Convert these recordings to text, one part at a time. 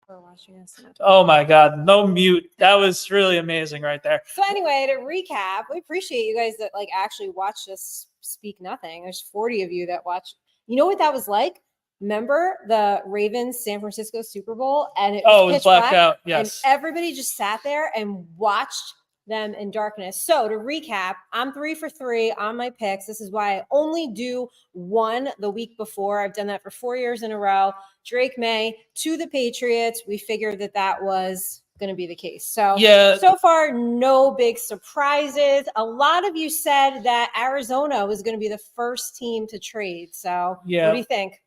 for watching us. Oh my God, no mute. That was really amazing right there. So anyway, to recap, we appreciate you guys that like actually watched us speak nothing. There's 40 of you that watch. You know what that was like? Remember the Ravens San Francisco Super Bowl, and it was pitch blacked black, out. Yes, and everybody just sat there and watched them in darkness. So to recap, I'm 3 for 3 on my picks. This is why I only do one the week before. I've done that for 4 years in a row. Drake May to the Patriots. We figured that was going to be the case. So yeah. So far, no big surprises. A lot of you said that Arizona was going to be the first team to trade. So yeah. What do you think?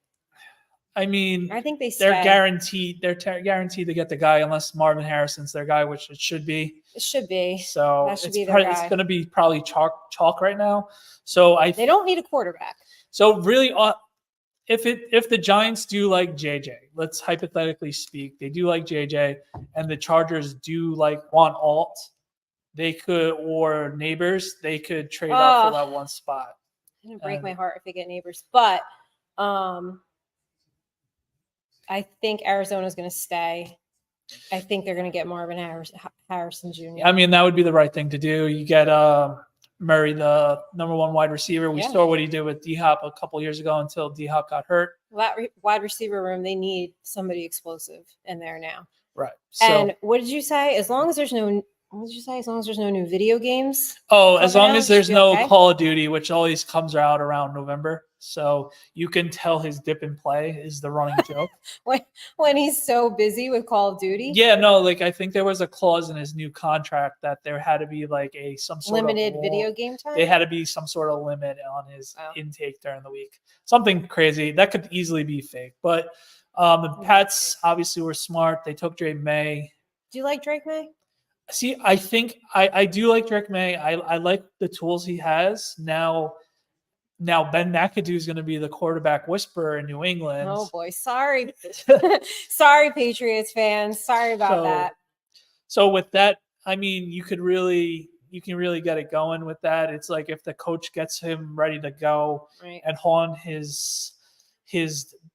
I mean, I think they're guaranteed. They're guaranteed to get the guy unless Marvin Harrison's their guy, which it should be. It should be. So that should be their guy. It's going to be probably chalk right now. So they don't need a quarterback. So really, if the Giants do like JJ, let's hypothetically speak, they do like JJ, and the Chargers do want Alt, they could, or Neighbors, they could trade up for that one spot. It's gonna break my heart if they get Neighbors, but I think Arizona's going to stay. I think they're going to get Marvin Harrison Jr. I mean, that would be the right thing to do. You get Murray, the number 1 wide receiver. We saw what he did with D-Hop a couple years ago until D-Hop got hurt. That wide receiver room, they need somebody explosive in there now. Right. And what did you say? As long as there's no new video games? Oh, as long as there's no Call of Duty, which always comes out around November. So you can tell his dip and play is the running joke. when he's so busy with Call of Duty? Yeah, no, I think there was a clause in his new contract that there had to be some sort limited of video game time. They had to be some sort of limit on his intake during the week. Something crazy. That could easily be fake. But the Pats obviously were smart. They took Drake May. Do you like Drake May? See, I think I do like Drake May. I like the tools he has. Now Ben McAdoo is going to be the quarterback whisperer in New England. Oh boy, sorry, sorry, Patriots fans. Sorry about that. So with that, I mean, you can really get it going with that. It's like if the coach gets him ready to go and hone his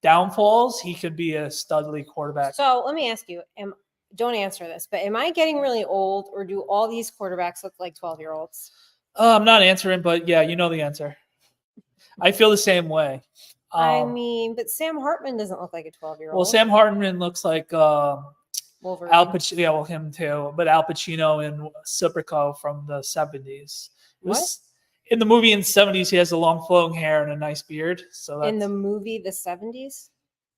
downfalls, he could be a studly quarterback. So let me ask you, don't answer this, but am I getting really old, or do all these quarterbacks look like 12-year-olds? I'm not answering, but yeah, you know the answer. I feel the same way. I mean, but Sam Hartman doesn't look like a 12-year-old. Well, Sam Hartman looks like Wolverine. Al Pacino. Yeah, well, him too. But Al Pacino in Serpico from the 70s. In the movie in the 70s, he has the long flowing hair and a nice beard. So in the movie, the 70s?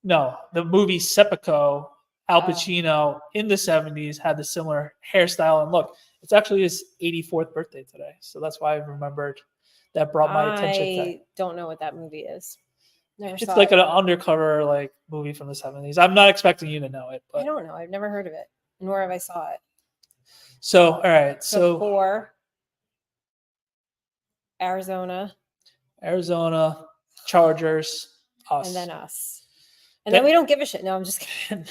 No, the movie Serpico, Al Pacino in the 70s had the similar hairstyle and look. It's actually his 84th birthday today. So that's why I remembered. That brought my attention. I don't know what that movie is. It's like an undercover movie from the 70s. I'm not expecting you to know it. But I don't know. I've never heard of it, nor have I saw it. So, all right. So 4, Arizona, Chargers, us. And then us. And then we don't give a shit. No, I'm just kidding.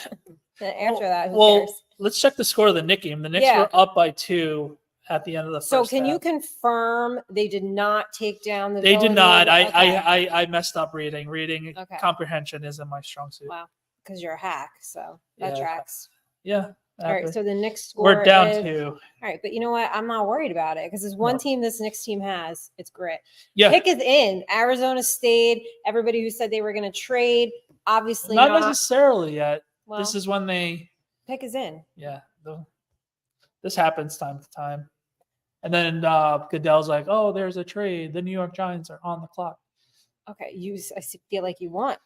After that, who cares? Let's check the score of the Knicks game. The Knicks were up by 2 at the end of the first half. So can you confirm they did not take down the They did not. I messed up reading. Comprehension isn't my strong suit. Wow. Because you're a hack. So that tracks. Yeah. All right. So the Knicks score we're down 2. All right. But you know what? I'm not worried about it because there's one team this Knicks team has. It's grit. Yeah. Pick is in. Arizona stayed. Everybody who said they were going to trade, obviously not necessarily yet. Well, this is when they. Pick is in. Yeah. This happens time to time. And then Goodell's like, oh, there's a trade. The New York Giants are on the clock. Okay. I feel like you want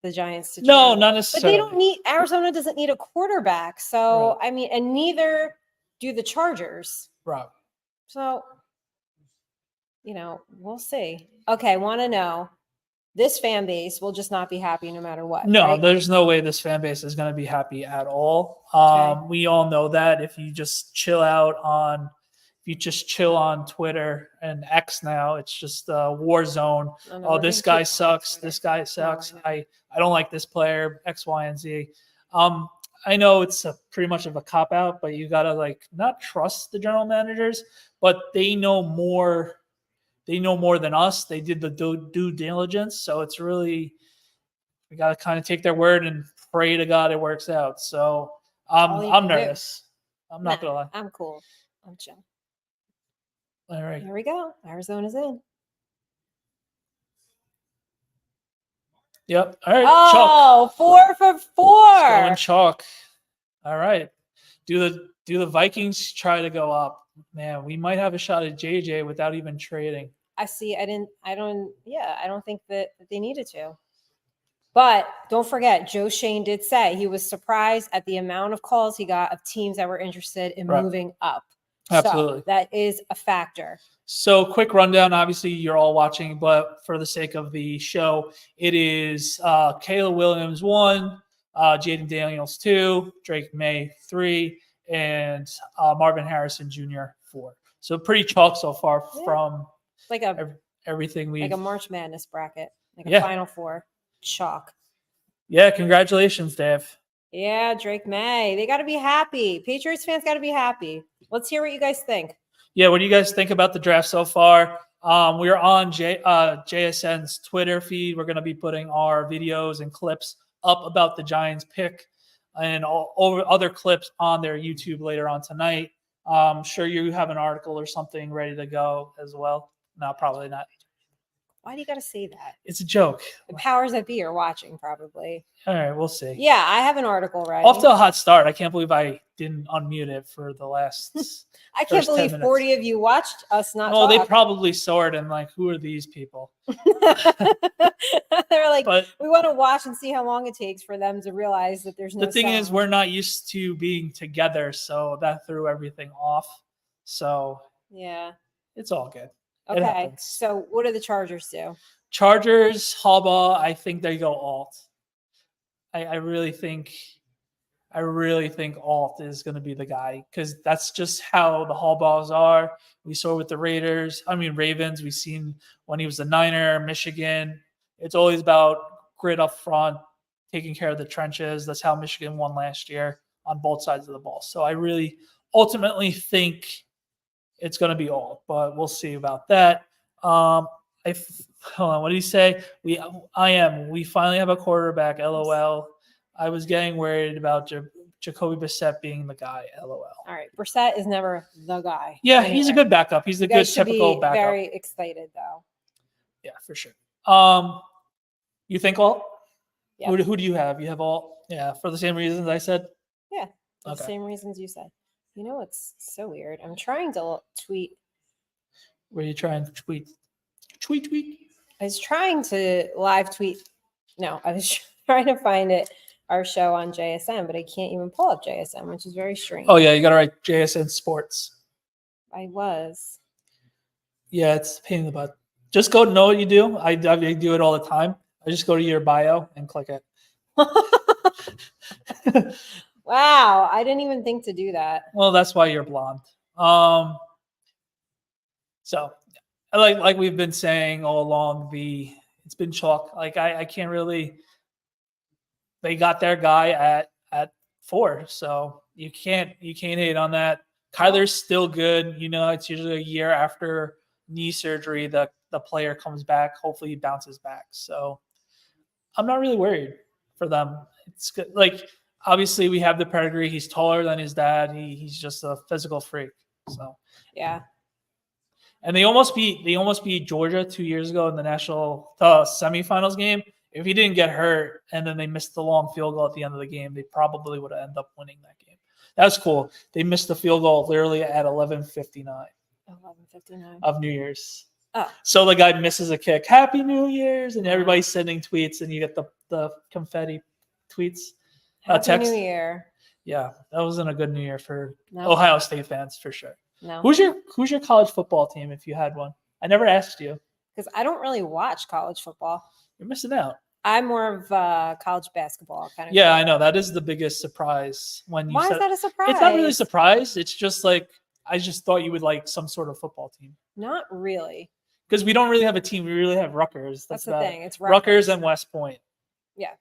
the Giants to trade. No, not necessarily. But Arizona doesn't need a quarterback. So, I mean, and neither do the Chargers. Right. So, we'll see. Okay. Want to know. This fan base will just not be happy no matter what. No, there's no way this fan base is going to be happy at all. We all know that if you just chill on Twitter and X now, it's just a war zone. Oh, this guy sucks. This guy sucks. I don't like this player, X, Y, and Z. I know it's pretty much of a cop-out, but you got to not trust the general managers, but they know more. They know more than us. They did the due diligence. So it's really we got to kind of take their word and pray to God it works out. So All you I'm can do. nervous. I'm not gonna lie. I'm cool. I'm chill. All right. Here we go. Arizona's in. Yep. All right. Chalk. Oh, 4 for 4. It's going chalk. All right. Do the Vikings try to go up? Man, we might have a shot at JJ without even trading. I see. I don't think that they needed to. But don't forget, Joe Shane did say he was surprised at the amount of calls he got of teams that were interested in moving up. Absolutely. So that is a factor. So quick rundown. Obviously, you're all watching, but for the sake of the show, it is Kayla Williams 1, Jaden Daniels 2, Drake May 3, and Marvin Harrison Jr. 4. So pretty chalk so far from like everything we like a March Madness bracket, like a Final Four chalk. Yeah, congratulations, Dave. Yeah, Drake May. They got to be happy. Patriots fans got to be happy. Let's hear what you guys think. Yeah, what do you guys think about the draft so far? We're on JSN's Twitter feed. We're going to be putting our videos and clips up about the Giants pick and all other clips on their YouTube later on tonight. I'm sure you have an article or something ready to go as well. No, probably not. Why do you got to say that? It's a joke. The powers that be are watching, probably. All right, we'll see. Yeah, I have an article ready. Off to a hot start. I can't believe I didn't unmute it for the last. I can't believe 40 of you watched us not. Well, they probably saw it and like, who are these people? They're like, we want to watch and see how long it takes for them to realize that there's no. The thing sound. is, we're not used to being together, so that threw everything off. So yeah, it's all good. Okay, so what do the Chargers do? Chargers, Harbaugh, I think they go alt. I really think alt is going to be the guy because that's just how the Harbaughs are. We saw with the Ravens. We've seen when he was a Niner, Michigan. It's always about grit up front, taking care of the trenches. That's how Michigan won last year on both sides of the ball. So I really ultimately think it's going to be alt, but we'll see about that. Hold on, what did he say? We finally have a quarterback. LOL. I was getting worried about Jacoby Brissett being the guy. LOL. All right, Brissett is never the guy. Yeah, anyway. He's a good backup. He's a good typical backup. Very excited though. Yeah, for sure. You think alt? Yeah. Who do you have? You have alt? Yeah, for the same reasons I said. Yeah, the same reasons you said. You know what's so weird? I'm trying to tweet. Were you trying to tweet? Tweet. I was trying to live tweet. No, I was trying to find our show on JSN, but I can't even pull up JSN, which is very strange. Oh yeah, you gotta write JSN Sports. I was. Yeah, it's a pain in the butt. Just go know what you do. I do it all the time. I just go to your bio and click it. Wow, I didn't even think to do that. Well, that's why you're blonde. So like we've been saying all along, it's been chalk. Like I can't really. They got their guy at 4, so you can't hate on that. Kyler's still good. You know, it's usually a year after knee surgery the player comes back. Hopefully he bounces back. So I'm not really worried for them. It's good. Like obviously we have the pedigree. He's taller than his dad. He's just a physical freak. So yeah. And they almost beat Georgia 2 years ago in the semifinals game. If he didn't get hurt and then they missed the long field goal at the end of the game, they probably would have ended up winning that game. That's cool. They missed the field goal literally at 11:59. 11:59 of New Year's. Oh. So the guy misses a kick. Happy New Year's, and everybody's sending tweets, and you get the confetti tweets. Happy text. New Year. Yeah, that wasn't a good New Year for Ohio State fans for sure. No. Who's your college football team if you had one? I never asked you. Because I don't really watch college football. You're missing out. I'm more of college basketball kind of. Yeah, I know. That is the biggest surprise when you. Why is that a surprise? It's not really a surprise. It's just like I just thought you would like some sort of football team. Not really. Because we don't really have a team. We really have Rutgers. That's the thing. It's Rutgers and West Point. Yeah.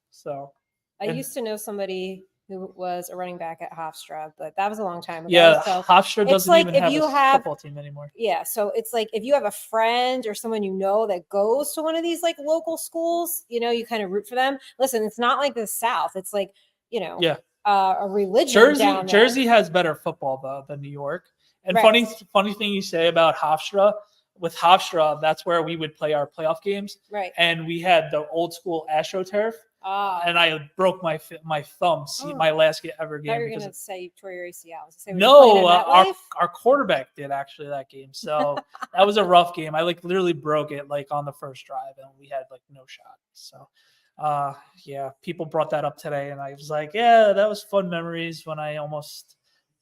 So. I used to know somebody who was a running back at Hofstra, but that was a long time ago. Yeah, So Hofstra it's doesn't like even if have you a have football team anymore. Yeah, so it's like if you have a friend or someone you know that goes to one of these like local schools, you kind of root for them. Listen, it's not like the South. It's like, Yeah. A religion down there. Jersey has better football though than New York. And Right. funny thing you say about Hofstra. With Hofstra, that's where we would play our playoff games. Right. And we had the old school AstroTurf. And I broke my thumb, my last ever game. I thought you were because going to say you tore your ACL. No, our quarterback did actually that game. So that was a rough game. I like literally broke it like on the first drive, and we had like no shot. So yeah, people brought that up today, and I was like, yeah, that was fun memories when I almost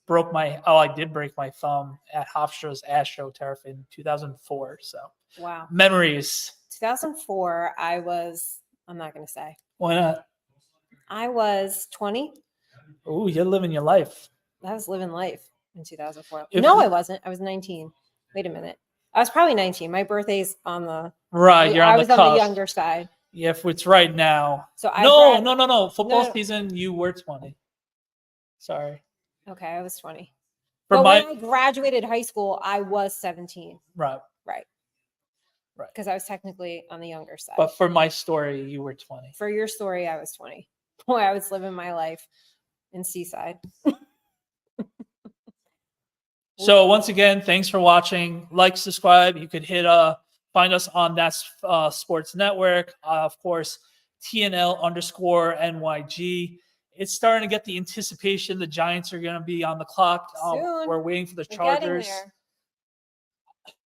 broke I did break my thumb at Hofstra's AstroTurf in 2004. So wow, memories. 2004, I'm not going to say. Why not? I was 20. Oh, you're living your life. I was living life in 2004. No, I wasn't. I was 19. Wait a minute. I was probably 19. My birthday's on the right. You're on I the was cusp. on the younger side. Yeah, if it's right now. So no. Football season, you were 20. Sorry. Okay, I was 20. When I graduated high school, I was 17. Right. Because I was technically on the younger side. But for my story, you were 20. For your story, I was 20. Boy, I was living my life in Seaside. So once again, thanks for watching. Like, subscribe. You could find us on That Sports Network. Of course, TNL_NYG. It's starting to get the anticipation. The Giants are going to be on the clock. Soon. We're waiting for the Chargers.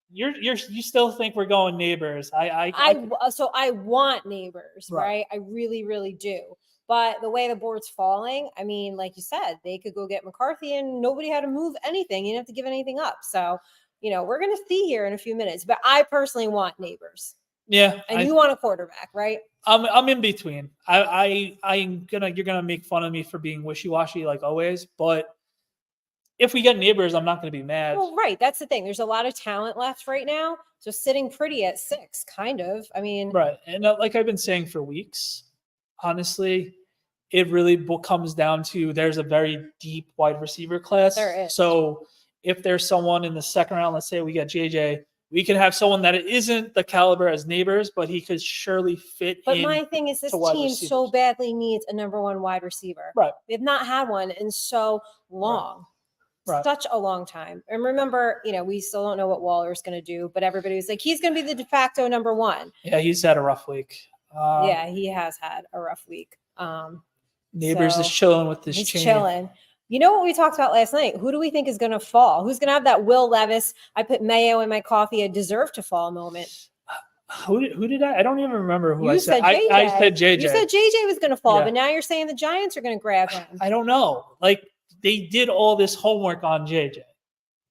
You still think we're going neighbors? So I want neighbors, right? I really, really do. But the way the board's falling, I mean, like you said, they could go get McCarthy and nobody had to move anything. You didn't have to give anything up. So, we're going to see here in a few minutes. But I personally want neighbors. Yeah. And you want a quarterback, right? I'm in between. You're gonna make fun of me for being wishy-washy like always, but if we get neighbors, I'm not gonna be mad. Well, right. That's the thing. There's a lot of talent left right now. So sitting pretty at 6, kind of. I mean, right. And like I've been saying for weeks, honestly, it really comes down to there's a very deep wide receiver class. There is. So if there's someone in the second round, let's say we get JJ, we can have someone that isn't the caliber as neighbors, but he could surely fit in. But my thing is, this team so badly needs a number 1 wide receiver. Right. We have not had one in so long. Right. Such a long time. And remember, we still don't know what Waller's going to do, but everybody was like, he's going to be the de facto number 1. Yeah, he's had a rough week. Yeah, he has had a rough week. Neighbors is chilling with this. He's chilling. You know what we talked about last night? Who do we think is going to fall? Who's going to have that Will Levis, I put mayo in my coffee, I deserve to fall moment? Who did I don't even remember who you I said. JJ. I said JJ. You said JJ was going to fall, but now you're saying the Giants are going to grab him. I don't know. Like, they did all this homework on JJ.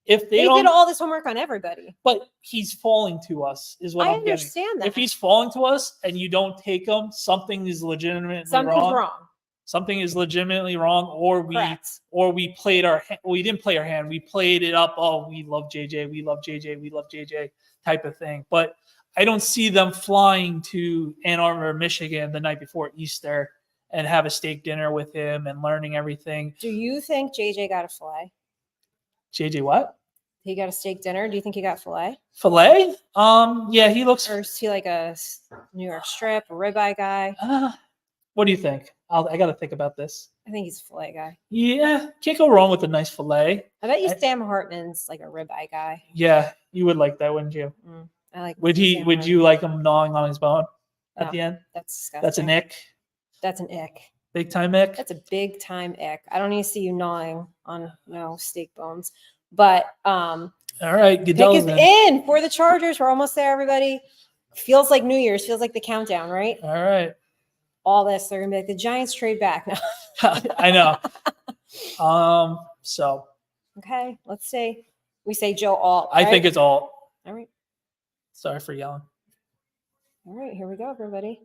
If they did all this homework on everybody. But he's falling to us, is what I'm getting. I understand that. If he's falling to us and you don't take him, something is legitimately wrong. Something is legitimately wrong, or we didn't play our hand. We played it up. Oh, we love JJ. We love JJ. We love JJ type of thing. But I don't see them flying to Ann Arbor, Michigan the night before Easter and have a steak dinner with him and learning everything. Do you think JJ got a filet? JJ what? He got a steak dinner. Do you think he got filet? Filet? Yeah, he looks. Or is he like a New York strip, a ribeye guy? What do you think? I got to think about this. I think he's a filet guy. Yeah, can't go wrong with a nice filet. I bet you Sam Hartman's like a ribeye guy. Yeah, you would like that, wouldn't you? I like. Would you like him gnawing on his bone at the end? That's disgusting. That's an ick. That's an ick. Big time ick. That's a big time ick. I don't need to see you gnawing on steak bones. But all right, pick is in for the Chargers. We're almost there, everybody. Feels like New Year's. Feels like the countdown, right? All right. All this, they're gonna be like the Giants trade back now. I know. So. Okay, let's say we say Joe Alt. I think it's Alt. All right. Sorry for yelling. All right, here we go, everybody.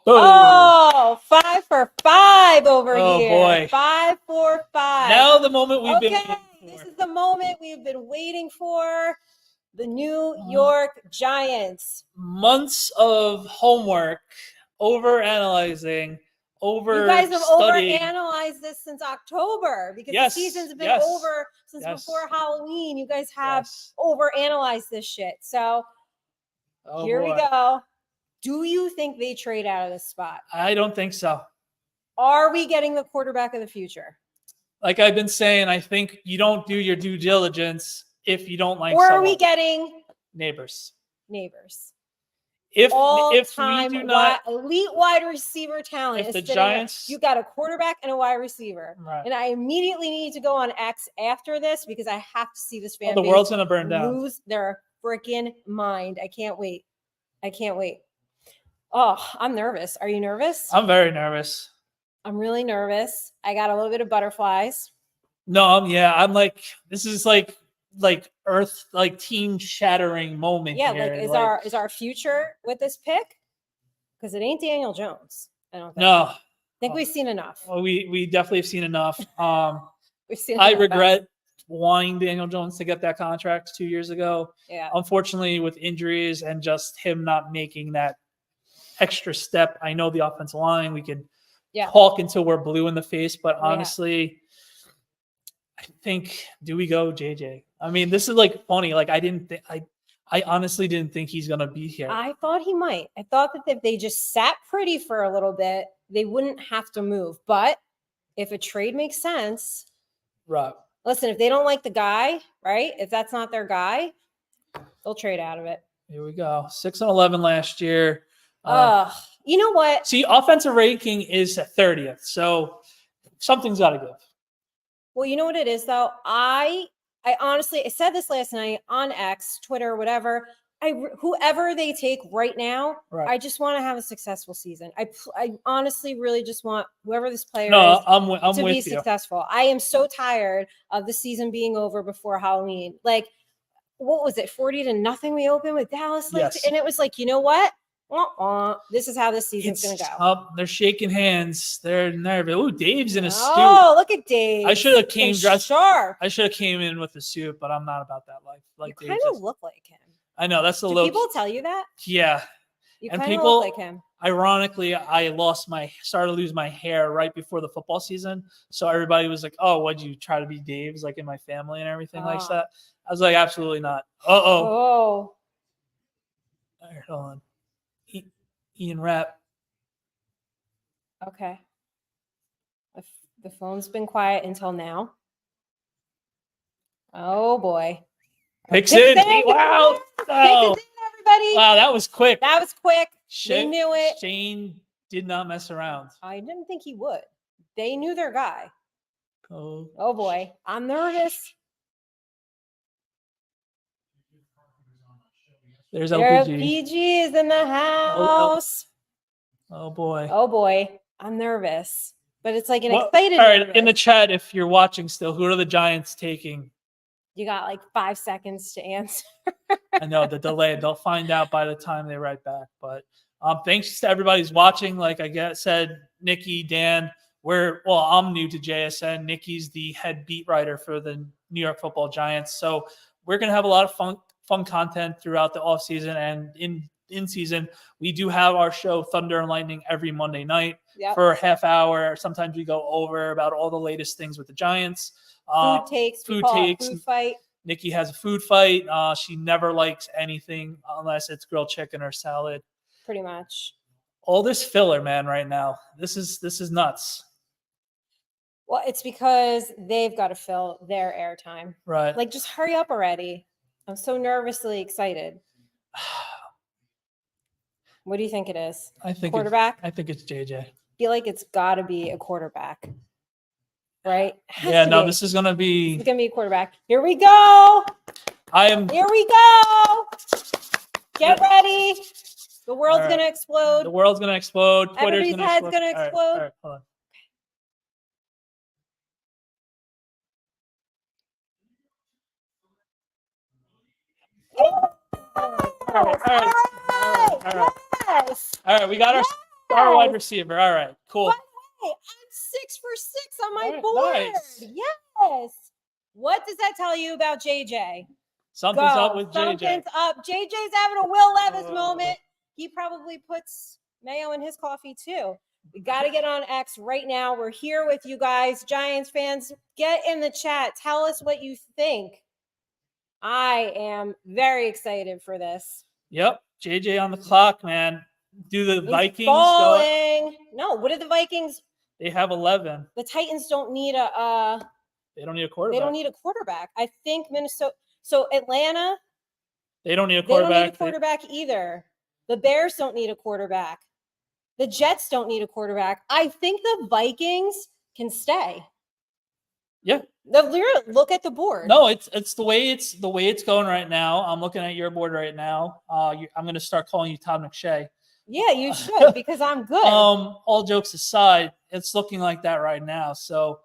Oh, 5 for 5 over here. Oh boy. 5 for 5. Now the moment we've been waiting for. This is the moment we've been waiting for. The New York Giants. Months of homework overanalyzing, You guys have studying. overanalyzed this since October because Yes, the season's been yes, over since yes, before Halloween. You guys have yes. overanalyzed this shit. So Oh, here we boy. go. Do you think they trade out of this spot? I don't think so. Are we getting the quarterback of the future? Like I've been saying, I think you don't do your due diligence if you don't like Or are someone. we getting Neighbors? Neighbors? If All-time we do not, elite wide receiver talent. if the is sitting there. Giants, You got a quarterback and a wide receiver. right. And I immediately need to go on X after this because I have to see this fan the base world's gonna burn down. lose their freaking mind. I can't wait. I can't wait. Oh, I'm nervous. Are you nervous? I'm very nervous. I'm really nervous. I got a little bit of butterflies. No, I'm like, this is like earth, like team shattering moment. Yeah, here. like is our future with this pick? Because it ain't Daniel Jones. I don't think. No. I think we've seen enough. Well, we definitely have seen enough. We've seen I enough. regret wanting Daniel Jones to get that contract 2 years ago. Yeah. Unfortunately, with injuries and just him not making that extra step, I know the offensive line, we could talk until we're blue in the face, but honestly, I think, do we go JJ? I mean, this is like funny. Like I honestly didn't think he's gonna be here. I thought he might. I thought that if they just sat pretty for a little bit, they wouldn't have to move. But if a trade makes sense, right. Listen, if they don't like the guy, right? If that's not their guy, they'll trade out of it. Here we go. 6-11 last year. You know what? See, offensive ranking is 30th, so something's got to give. Well, you know what it is, though? I honestly, I said this last night on X, Twitter, whatever. Whoever they take right now, I just want to have a successful season. I honestly really just want whoever this player is to be successful. I am so tired of the season being over before Halloween. Like, what was it, 40-0 we opened with Dallas? Yes. And it was like, you know what? This is how this season's going to go. They're shaking hands. They're nervous. Oh, Dave's in a suit. Oh, look at Dave. I should have came dressed. Sharp. I should have came in with a suit, but I'm not about that life. Like you kind of look like him. I know that's a Do little. people tell you that? Yeah. You kind of look like him. Ironically, I started to lose my hair right before the football season. So everybody was like, "Oh, what'd you try to be Dave's like in my family and everything like that?" I was like, "Absolutely not." Oh. All right, hold on. Ian Rapp. Okay. The phone's been quiet until now. Oh boy. Picks in. Wow. Picks in, everybody. Wow, that was quick. That was quick. They knew it. Shane did not mess around. I didn't think he would. They knew their guy. Oh boy. I'm nervous. There's LPG. LPG is in the house. Oh boy. Oh boy. I'm nervous. But it's like an excited all right, nervous. in the chat, if you're watching still, who are the Giants taking? You got like 5 seconds to answer. I know the delay. They'll find out by the time they write back. But thanks to everybody who's watching. Like I said, Nikki, Dan, I'm new to JSN. Nikki's the head beat writer for the New York Football Giants. So we're gonna have a lot of fun content throughout the offseason and in season. We do have our show Thunder and Lightning every Monday night for a half hour. Sometimes we go over about all the latest things with the Giants. Food takes. Food fight. Nikki has a food fight. She never likes anything unless it's grilled chicken or salad. Pretty much. All this filler, man, right now. This is nuts. Well, it's because they've got to fill their airtime. Right. Like, just hurry up already. I'm so nervously excited. What do you think it is? I think quarterback. I think it's JJ. I feel like it's got to be a quarterback. Right? Yeah, no, this is gonna be. It's gonna be a quarterback. Here we go. Here we go. Get ready. The world's gonna explode. The world's gonna explode. Twitter's Everybody's head's gonna explode. All right, hold on. All right, we got our star wide receiver. All right, cool. By the way, I'm 6 for 6 on my board. Nice. Yes. What does that tell you about JJ? Something's up with JJ. Something's up. JJ's having a Will Levis moment. He probably puts mayo in his coffee too. We got to get on X right now. We're here with you guys. Giants fans, get in the chat. Tell us what you think. I am very excited for this. Yep. JJ on the clock, man. Do the He's Vikings falling. No, what did the Vikings? They have 11. The Titans don't need a They don't need a quarterback. they don't need a quarterback. I think Minnesota. So Atlanta. They don't need a They quarterback. don't need a quarterback either. The Bears don't need a quarterback. The Jets don't need a quarterback. I think the Vikings can stay. Yeah. Look at the board. No, it's the way it's going right now. I'm looking at your board right now. I'm going to start calling you Todd McShay. Yeah, you should because I'm good. All jokes aside, it's looking like that right now. So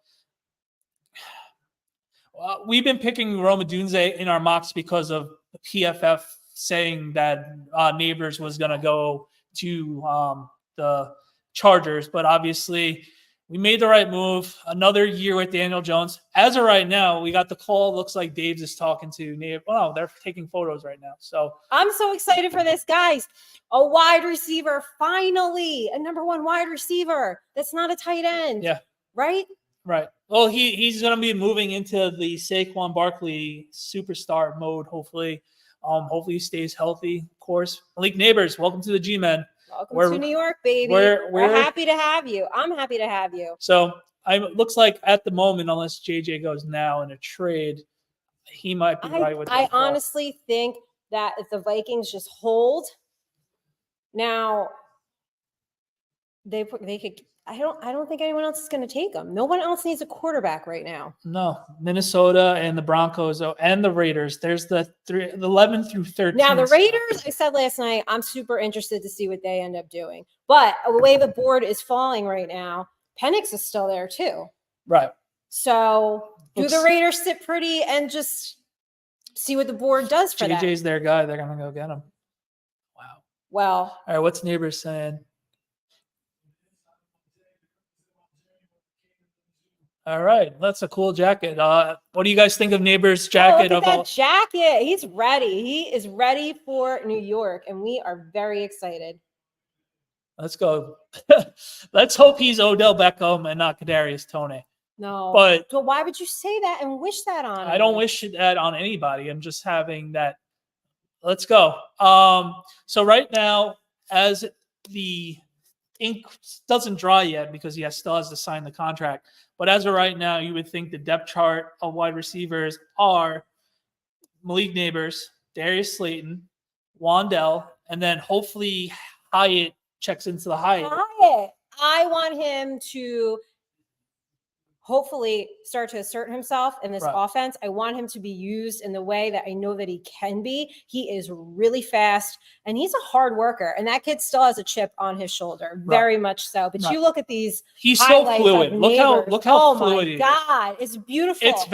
we've been picking Roma Dunze in our mocks because of PFF saying that Neighbors was going to go to the Chargers, but obviously we made the right move. Another year with Daniel Jones. As of right now, we got the call. Looks like Dave's is talking to Nate. Oh, they're taking photos right now. So I'm so excited for this, guys. A wide receiver, finally, a number one wide receiver. That's not a tight end. Yeah. Right? Right. Well, he's going to be moving into the Saquon Barkley superstar mode, hopefully. Hopefully he stays healthy, of course. Malik Neighbors, welcome to the G-Men. Welcome to New York, baby. We're happy to have you. I'm happy to have you. So it looks like at the moment, unless JJ goes now in a trade, he might be right with that. I honestly think that if the Vikings just hold, now they could. I don't think anyone else is going to take them. No one else needs a quarterback right now. No, Minnesota and the Broncos and the Raiders. There's the 11 through 13. Now the Raiders, I said last night, I'm super interested to see what they end up doing. But the way the board is falling right now, Penix is still there too. Right. So do the Raiders sit pretty and just see what the board does for them? JJ's their guy. They're going to go get him. Wow. Well. All right, what's Neighbors saying? All right, that's a cool jacket. What do you guys think of Neighbors' jacket? Look at that jacket. He's ready. He is ready for New York, and we are very excited. Let's go. Let's hope he's Odell Beckham and not Kadarius Toney. No, but why would you say that and wish that on him? I don't wish that on anybody. I'm just having that. Let's go. So right now, as the ink doesn't dry yet because he still has to sign the contract. But as of right now, you would think the depth chart of wide receivers are Malik Neighbors, Darius Slayton, Wandell, and then hopefully Hyatt checks into the Hyatt. I want him to hopefully start to assert himself in this offense. I want him to be used in the way that I know that he can be. He is really fast and he's a hard worker. And that kid still has a chip on his shoulder, very much so. But you look at these. He's so fluid. Look how fluid he is. Oh my God, it's beautiful. It's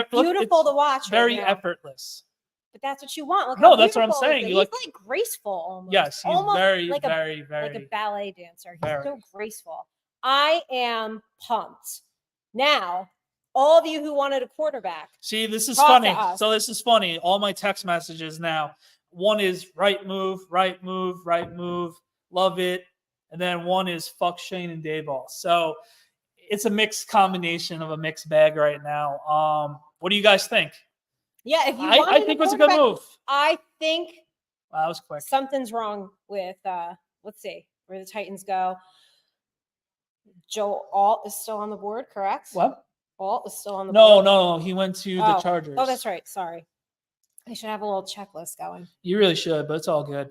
beautiful to watch. Very effortless. But that's what you want. Look no, that's what I'm saying. He's like graceful almost. Yes, he's almost very, like very like a ballet dancer. He's so graceful. I am pumped. Now, all of you who wanted a quarterback. See, this is funny. So this is funny. All my text messages now. One is right move, right move, right move. Love it. And then one is fuck Shane and Dayball. So it's a mixed combination of a mixed bag right now. What do you guys think? Yeah, if you I think it was a good move. I think that was quick. Something's wrong with let's see where the Titans go. Joe Alt is still on the board, correct? What? Alt is still on the board. No. He went to the Chargers. Oh, that's right. Sorry. I should have a little checklist going. You really should, but it's all good.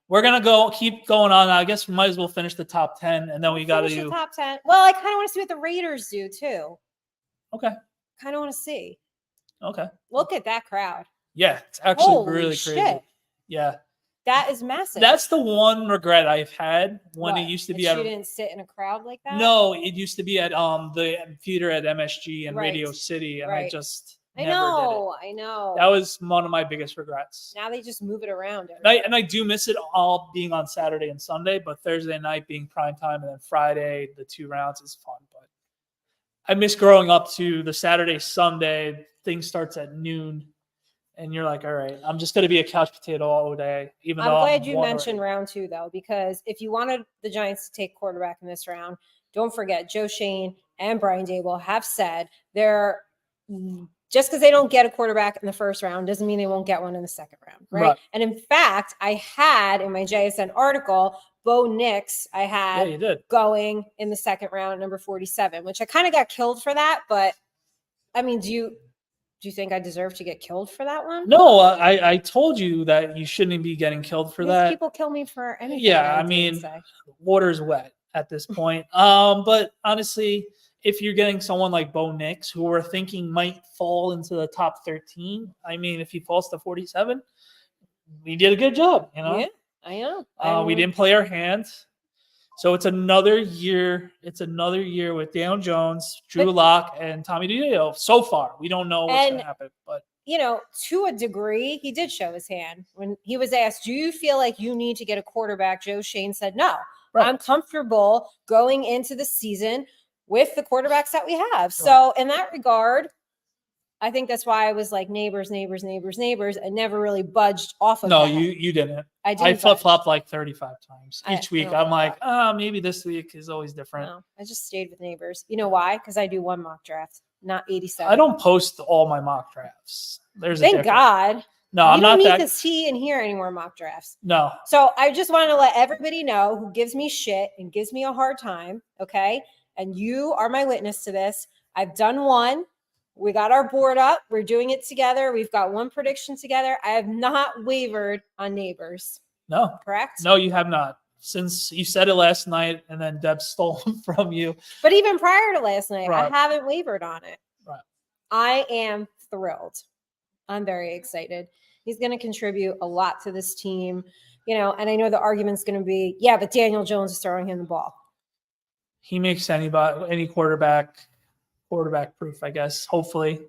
We're gonna keep going on. I guess we might as well finish the top 10, and then we got to do the top 10. Well, I kind of want to see what the Raiders do too. Okay. Kind of want to see. Okay. Look at that crowd. Yeah, it's actually really crazy. Yeah. That is massive. That's the one regret I've had when it used to be. You didn't sit in a crowd like that? No, it used to be at the theater at MSG and Radio City, and I just never did it. I know. That was one of my biggest regrets. Now they just move it around. And I do miss it all being on Saturday and Sunday, but Thursday night being prime time and then Friday, the 2 rounds is fun. But I miss growing up to the Saturday, Sunday. Thing starts at noon. and you're like, all right, I'm just going to be a couch potato all day. Even I'm though glad you won mentioned already. round 2, though, because if you wanted the Giants to take quarterback in this round, don't forget Joe Shane and Brian Daboll have said they're just because they don't get a quarterback in the first round doesn't mean they won't get one in the second round, right? And in fact, I had in my JSN article, Bo Nix, I had you did. going in the second round, number 47, which I kind of got killed for that. But I mean, do you think I deserve to get killed for that one? No, I told you that you shouldn't be getting killed for Because that. people kill me for anything. Yeah, I I mean, say. water's wet at this point. But honestly, if you're getting someone like Bo Nix, who we're thinking might fall into the top 13, I mean, if he falls to 47, we did a good job, you know? Yeah, I know. We didn't play our hands. So it's another year. It's another year with Daniel Jones, Drew Lock, and Tommy DeVito. So far, we don't know what's going to happen. But you know, to a degree, he did show his hand when he was asked, "Do you feel like you need to get a quarterback?" Joe Shane said, "No, I'm comfortable going into the season with the quarterbacks that we have." So in that regard, I think that's why I was like neighbors, and never really budged off of no, that. you didn't. I didn't. I flip flopped like 35 times each week. I'm like, flip-flop. maybe this week is always different. No, I just stayed with neighbors. You know why? Because I do one mock draft, not 87. I don't post all my mock drafts. Thank God. No, I'm not that. You don't need to see and hear any more mock drafts. No. So I just want to let everybody know who gives me shit and gives me a hard time, okay? And you are my witness to this. I've done one. We got our board up. We're doing it together. We've got one prediction together. I have not wavered on neighbors. No. Correct? No, you have not. Since you said it last night and then Deb stole them from you. But even prior to last night, Right. I haven't wavered on it. Right. I am thrilled. I'm very excited. He's going to contribute a lot to this team, you know, and I know the argument's going to be, yeah, but Daniel Jones is throwing him the ball. He makes any quarterback proof, I guess. Hopefully.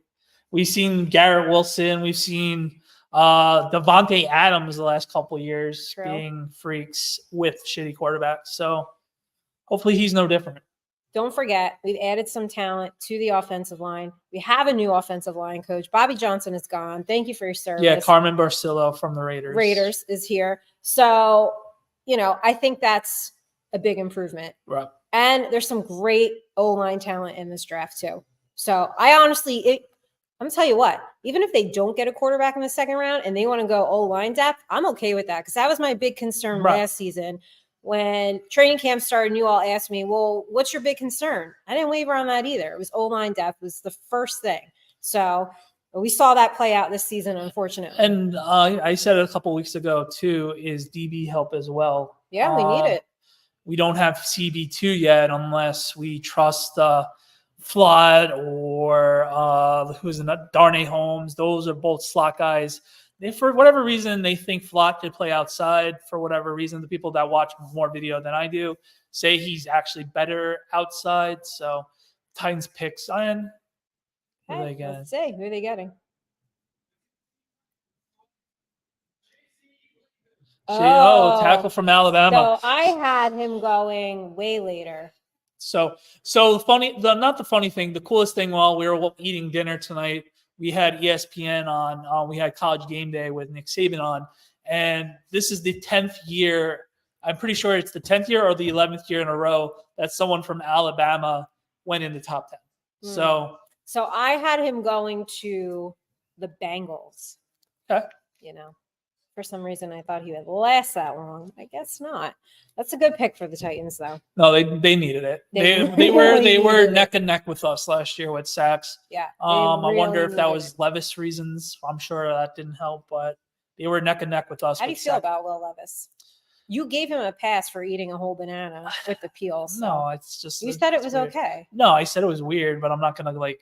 We've seen Garrett Wilson. We've seen Devontae Adams the last couple of years being freaks with shitty quarterbacks. So hopefully he's no different. Don't forget, we've added some talent to the offensive line. We have a new offensive line coach. Bobby Johnson is gone. Thank you for your service. Yeah, Carmen Barcillo from the Raiders. Raiders is here. So, you know, I think that's a big improvement. Right. And there's some great O-line talent in this draft too. So I honestly, I'm going to tell you what, even if they don't get a quarterback in the second round and they want to go O-line depth, I'm okay with that because that was my big concern last season. When training camp started and you all asked me, well, what's your big concern? I didn't waver on that either. It was O-line depth was the first thing. So we saw that play out this season, unfortunately. And I said it a couple weeks ago too, is DB help as well. Yeah, we need it. We don't have CB2 yet unless we trust Flood or who's in Darnay Holmes. Those are both slot guys. For whatever reason, they think Flott could play outside. For whatever reason, the people that watch more video than I do say he's actually better outside. So Titans picks in. Let's see. Who are they getting? Tackle from Alabama. So I had him going way later. So the coolest thing while we were eating dinner tonight, we had ESPN on. We had College Game Day with Nick Saban on, and this is the 10th year. I'm pretty sure it's the 10th year or the 11th year in a row that someone from Alabama went in the top 10. So I had him going to the Bengals. Okay. You know, for some reason I thought he would last that long. I guess not. That's a good pick for the Titans, though. No, they needed it. They were neck and neck with us last year with sacks. Yeah. I wonder if that was Levis reasons. I'm sure that didn't help, but they were neck and neck with us. How do you feel about Will Levis? You gave him a pass for eating a whole banana with the peel. So. No, it's just you said it was weird. Okay. No, I said it was weird, but I'm not gonna like.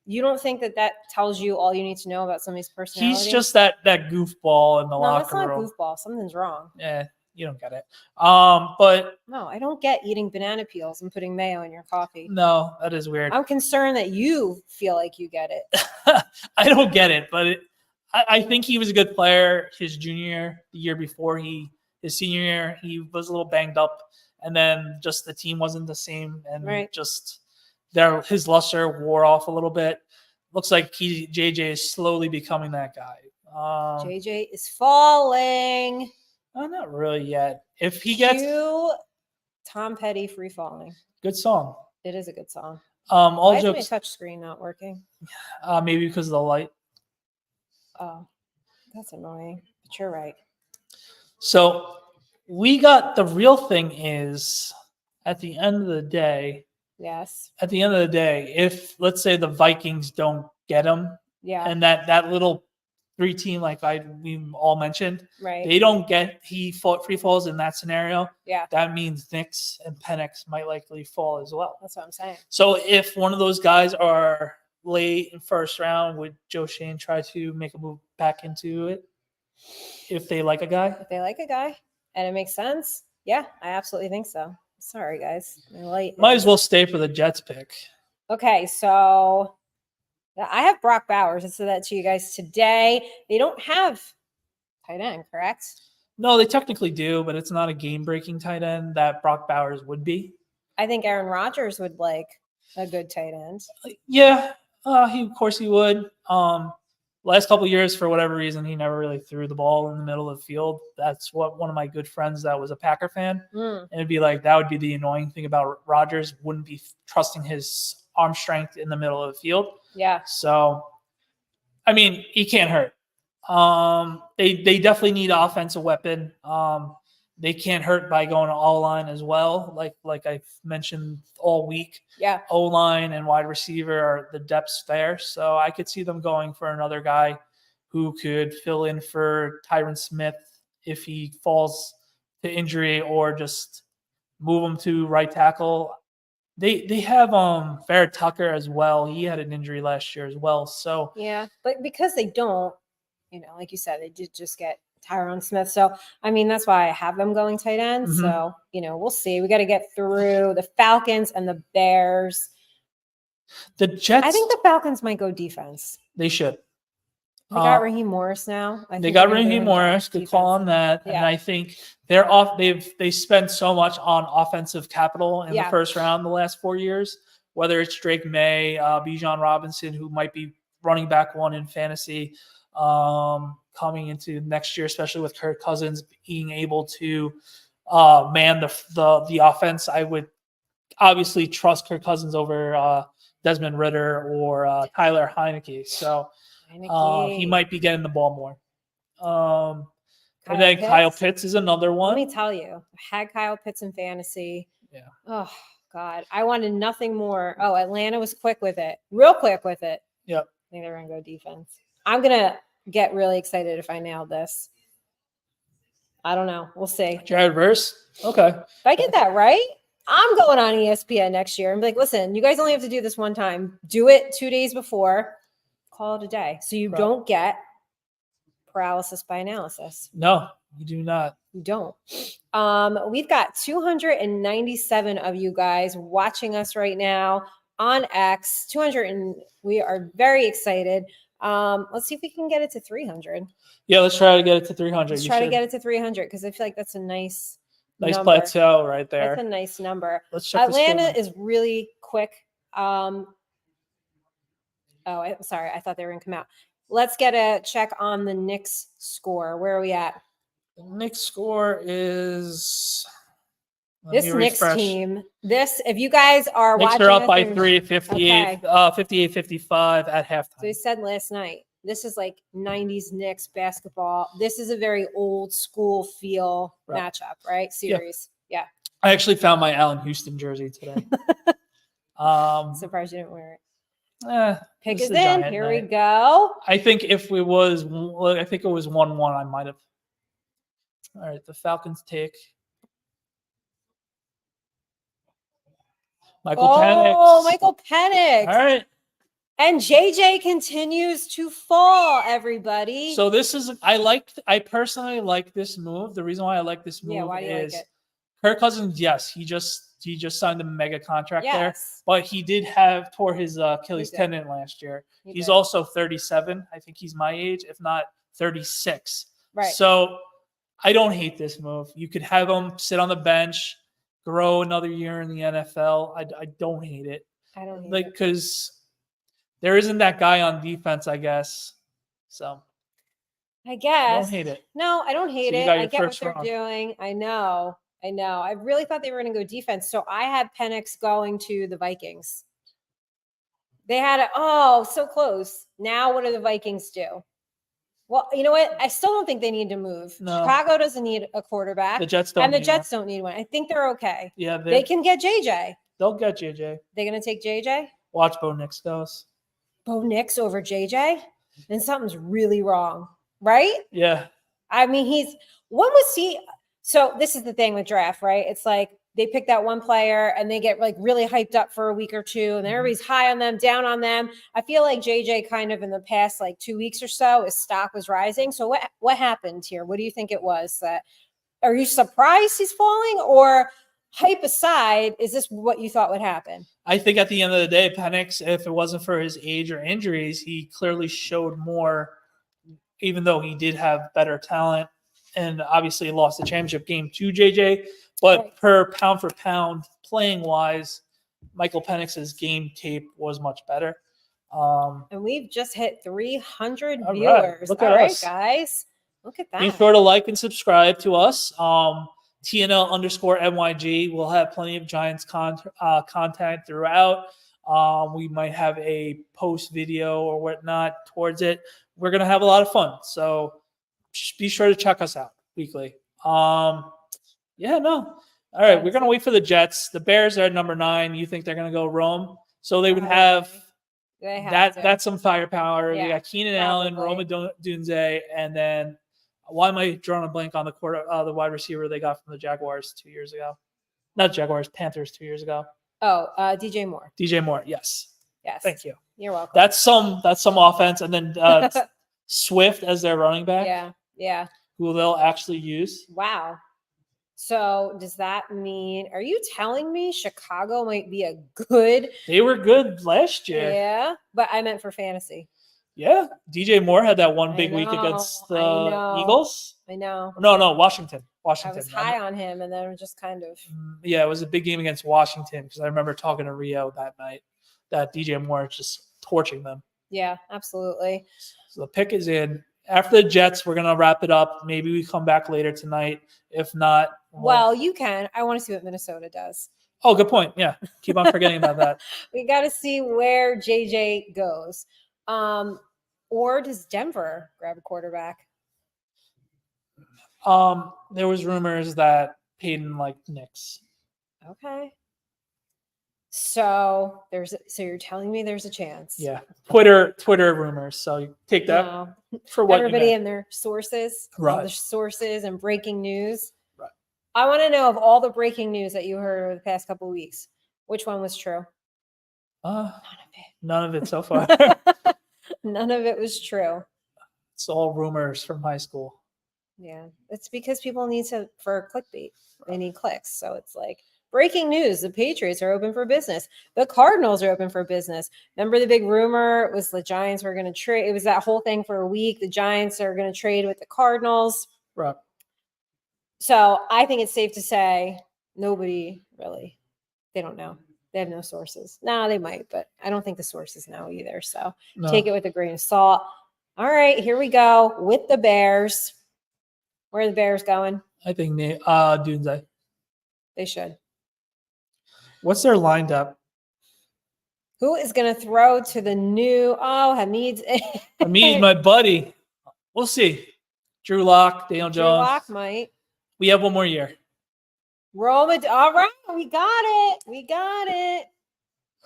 You don't think that tells you all you need to know about somebody's personality? He's just that goofball in the locker room. No, that's not goofball. Something's wrong. Yeah, you don't get it. But no, I don't get eating banana peels and putting mayo in your coffee. No, that is weird. I'm concerned that you feel like you get it. I don't get it, but I think he was a good player his junior year. The year before his senior year, he was a little banged up, and then just the team wasn't the same, and just his luster wore off a little bit. Looks like JJ is slowly becoming that guy. JJ is falling. Not really yet. If he gets Cue Tom Petty free falling. good song. It is a good song. All Why is my jokes, touch screen not working? maybe because of the light. Oh, that's annoying. But you're right. So we got the real thing is at the end of the day. Yes. At the end of the day, if let's say the Vikings don't get him, Yeah. and that little 3-team like we all mentioned, Right. they don't get free falls in that scenario. Yeah. That means Knicks and Penix might likely fall as well. That's what I'm saying. So if one of those guys are late in first round, would Joe Shane try to make a move back into it if they like a guy? If they like a guy and it makes sense, yeah, I absolutely think so. Sorry, guys. My light Might as well stay for the Jets pick. Okay, so I have Brock Bowers. I said that to you guys today. They don't have tight end, correct? No, they technically do, but it's not a game-breaking tight end that Brock Bowers would be. I think Aaron Rodgers would like a good tight end. Yeah, of course he would. Last couple of years, for whatever reason, he never really threw the ball in the middle of the field. That's what one of my good friends that was a Packer fan. And it'd be like, that would be the annoying thing about Rodgers, wouldn't be trusting his arm strength in the middle of the field. Yeah. So, I mean, he can't hurt. They definitely need an offensive weapon. They can't hurt by going to all-line as well, like I've mentioned all week. Yeah. O-line and wide receiver are the depths there. So I could see them going for another guy who could fill in for Tyron Smith if he falls to injury, or just move him to right tackle. They have Barrett Tucker as well. He had an injury last year as well. So yeah, but because they don't, like you said, they did just get Tyron Smith. So, I mean, that's why I have them going tight end. Mhm. So, we'll see. We got to get through the Falcons and the Bears. The Jets, I think the Falcons might go defense. they should. They got Raheem Morris now. They got Raheem Morris. Good call on that. Yeah. And I think they're off. They spent so much on offensive capital in the first round the last 4 years. Whether it's Drake May, Bijan Robinson, who might be running back one in fantasy coming into next year, especially with Kirk Cousins being able to man the offense. I would obviously trust Kirk Cousins over Desmond Ridder or Tyler Heineke. So he might be getting the ball more. And then Kyle Pitts is another one. Let me tell you, I had Kyle Pitts in fantasy. Yeah. Oh, God. I wanted nothing more. Oh, Atlanta was quick with it. Real quick with it. Yep. I think they're going to go defense. I'm going to get really excited if I nail this. I don't know. We'll see. Jared Verse. Okay. If I get that right, I'm going on ESPN next year and be like, listen, you guys only have to do this one time. Do it 2 days before. Call it a day. So you don't get paralysis by analysis. No, you do not. You don't. We've got 297 of you guys watching us right now on X. 200, and we are very excited. Let's see if we can get it to 300. Yeah, let's try to get it to 300. Let's try to get it to 300 because I feel like that's a nice number. Plateau right there. That's a nice number. Let's check Atlanta is really quick. I'm sorry. I thought they were going to come out. Let's get a check on the Knicks score. Where are we at? The Knicks score is this Knicks team. If you guys are Knicks watching, are up by 3, 58, okay. 58-55 at halftime. So we said last night, this is like 90s Knicks basketball. This is a very old school feel matchup, right? Series. Yeah. I actually found my Allen Houston jersey today. Surprised you didn't wear it. Pick is is in. Here we go. I think if it was 1-1, I might have. All right, the Falcons take Michael Penix. Oh, Michael Penix. All right. And JJ continues to fall, everybody. So this is I personally like this move. The reason why I like this move why do you is like it? Kirk Cousins, yes, he just signed a mega contract there. Yes. But he did tore his Achilles tendon last year. He's also 37. I think he's my age, if not 36. Right. So I don't hate this move. You could have him sit on the bench, grow another year in the NFL. I don't hate it. I don't hate it. Because there isn't that guy on defense, I guess. So I guess. Don't hate it. No, I don't hate So you it. got I your get what first they're wrong. doing. I know. I really thought they were going to go defense. So I had Penix going to the Vikings. They had it. Oh, so close. Now what do the Vikings do? Well, you know what? I still don't think they need to move. No. Chicago doesn't need a quarterback. The Jets don't And the need Jets one. don't need one. I think they're okay. Yeah, They can get JJ. they'll get JJ. They're going to take JJ? Watch Bo Nix goes. Bo Nix over JJ? Then something's really wrong, right? Yeah. I mean, when was he? So this is the thing with draft, right? It's like they pick that one player and they get like really hyped up for a week or two, and then everybody's high on them, down on them. I feel like JJ kind of in the past like 2 weeks or so, his stock was rising. So what happened here? What do you think it was? That are you surprised he's falling, or hype aside, is this what you thought would happen? I think at the end of the day, Penix, if it wasn't for his age or injuries, he clearly showed more, even though he did have better talent and obviously lost the championship game to JJ. But Right. per pound for pound, playing wise, Michael Penix's game tape was much better. And we've just hit 300 All right. viewers. Look All at right, us. guys. Look at that. Be sure to like and subscribe to us. TNL_NYG. We'll have plenty of Giants content throughout. We might have a post video or whatnot towards it. We're going to have a lot of fun. So just be sure to check us out weekly. Yeah, no. All right. We're going to wait for the Jets. The Bears are at number 9. You think they're going to go Rome? So they would have that's some firepower. Yeah, they got Keenan Allen, Roma Dunze, and then why am I drawing a blank on the wide receiver they got from the Jaguars 2 years ago? Not Jaguars, Panthers 2 years ago. Oh, DJ Moore. DJ Moore, yes. Yes. Thank you. You're welcome. That's some offense, and then Swift as their running back. Yeah. Who they'll actually use. Wow. So does that mean? Are you telling me Chicago might be a good? They were good last year. Yeah, but I meant for fantasy. Yeah, DJ Moore had that one big week against the Eagles. I know. No, Washington. I was high on him, and then just kind of. Yeah, it was a big game against Washington because I remember talking to Rio that night that DJ Moore is just torching them. Yeah, absolutely. So the pick is in. After the Jets, we're gonna wrap it up. Maybe we come back later tonight. If not, well, you can. I want to see what Minnesota does. Oh, good point. Yeah, keep on forgetting about that. We got to see where JJ goes. Or does Denver grab a quarterback? There was rumors that Peyton liked Knicks. Okay. So you're telling me there's a chance? Yeah, Twitter rumors. So you take that for what everybody and their sources, right? All the sources and breaking news. Right. I want to know of all the breaking news that you heard over the past couple of weeks, which one was true? None of it so far. None of it was true. It's all rumors from high school. Yeah, it's because people need for clickbait. They need clicks. So it's like breaking news: the Patriots are open for business. The Cardinals are open for business. Remember the big rumor was the Giants were going to trade. It was that whole thing for a week. The Giants are going to trade with the Cardinals. Right. So I think it's safe to say nobody really. They don't know. They have no sources. No, they might, but I don't think the sources know either. So take it with a grain of salt. All right, here we go with the Bears. Where are the Bears going? I think Dunze. They should. What's their lined up? Who is going to throw to the new? Oh, Hamid, my buddy. We'll see. Drew Lock, Daniel Jones. Drew Lock might. We have one more year. Roma. All right, we got it.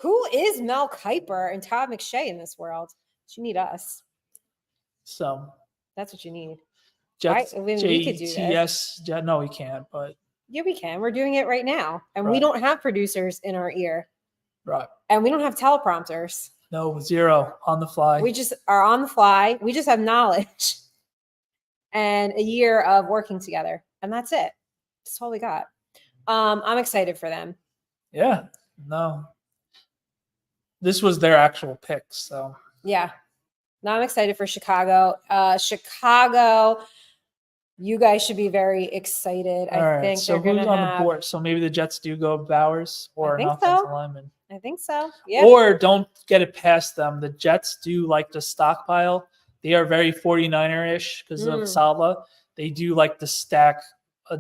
Who is Mel Kiper and Todd McShay in this world? You need us. So that's what you need. Jets, we could do this. No, we can't. But yeah, we can. We're doing it right now, and we don't have producers in our ear. Right. And we don't have teleprompters. No, zero on the fly. We just are on the fly. We just have knowledge and a year of working together, and that's it. That's all we got. I'm excited for them. Yeah. No. This was their actual pick, so. Yeah. Now I'm excited for Chicago. Chicago, you guys should be very excited. I think so who's on the board? So maybe the Jets do go Bowers or an offensive lineman. I think so. Yeah. Or don't get it past them. The Jets do like to stockpile They are very 49er-ish because of Saleh. They do like to stack